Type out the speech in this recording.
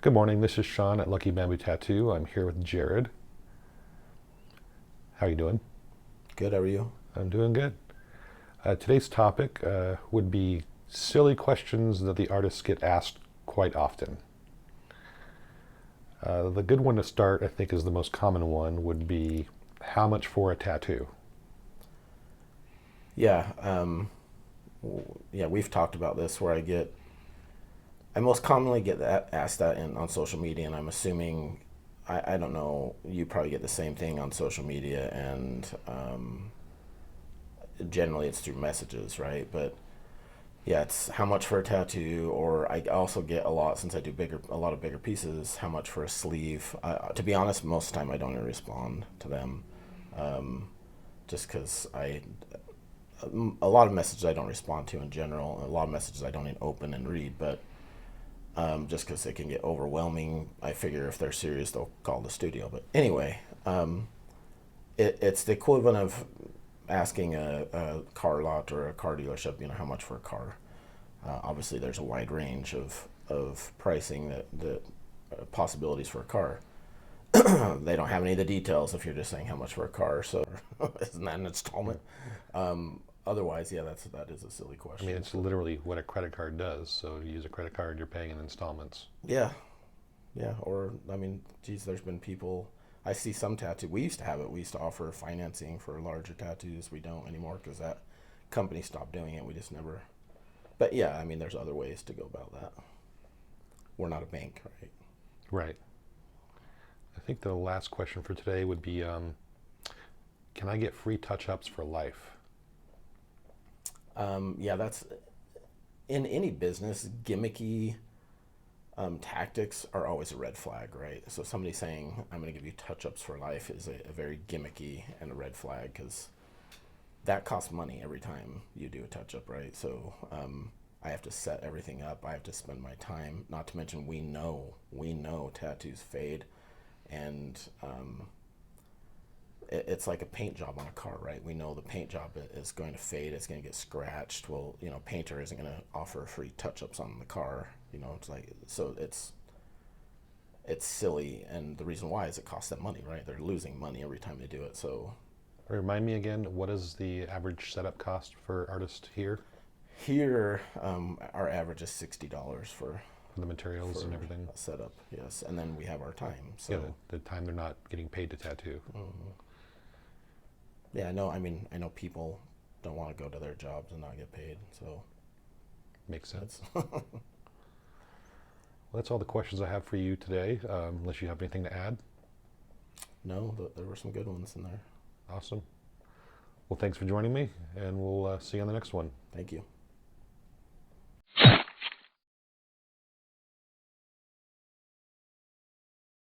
Good morning, this is Sean at Lucky Bamboo Tattoo. I'm here with Jared. How are you doing? Good, how are you? I'm doing good. Today's topic would be silly questions that the artists get asked quite often. The good one to start, I think, is the most common one, would be how much for a tattoo? Yeah, we've talked about this where I most commonly get asked that on social media, and I'm assuming, I don't know, you probably get the same thing on social media, and generally it's through messages, right? But yeah, it's how much for a tattoo, or I also get a lot, since I do a lot of bigger pieces, how much for a sleeve. To be honest, most of the time I don't even respond to them, just because a lot of messages I don't respond to in general. A lot of messages I don't even open and read, but just because it can get overwhelming, I figure if they're serious, they'll call the studio. But anyway, it's the equivalent of asking a car lot or a car dealership, how much for a car. Obviously, there's a wide range of pricing that possibilities for a car. They don't have any of the details if you're just saying how much for a car, so isn't that an installment? Otherwise, yeah, that is a silly I mean, question. it's literally what a credit card does. So you use a credit card, you're paying in installments. Yeah, yeah. Or I mean, geez, there's been people. I see some tattoo. We used to have it. We used to offer financing for larger tattoos. We don't anymore because that company stopped doing it. We just never. But yeah, I mean, there's other ways to go about that. We're not a bank, right? Right. I think the last question for today would be, can I get free touch-ups for life? Yeah, that's in any business. Gimmicky tactics are always a red flag, right? So somebody saying I'm going to give you touch-ups for life is a very gimmicky and a red flag because that costs money every time you do a touch-up, right? So I have to set everything up. I have to spend my time. Not to mention we know tattoos fade, and it's like a paint job on a car, right? We know the paint job is going to fade. It's going to get scratched. Well, painter isn't going to offer free touch-ups on the car. It's like, so it's silly, and the reason why is it costs them money, right? They're losing money every time they do it. So Remind me again, what is the average setup cost for artists here? here, our average is $60 For the materials for and everything? a setup, yes, and then we have our time. Yeah, So the time they're not getting paid to tattoo. yeah, I know. I mean, I know people don't want to go to their jobs and not get paid. So Makes sense. that's Well, that's all the questions I have for you today, unless you have anything to add. no. There were some good ones in there. Awesome. Well, thanks for joining me, and we'll see you on the next one. Thank you.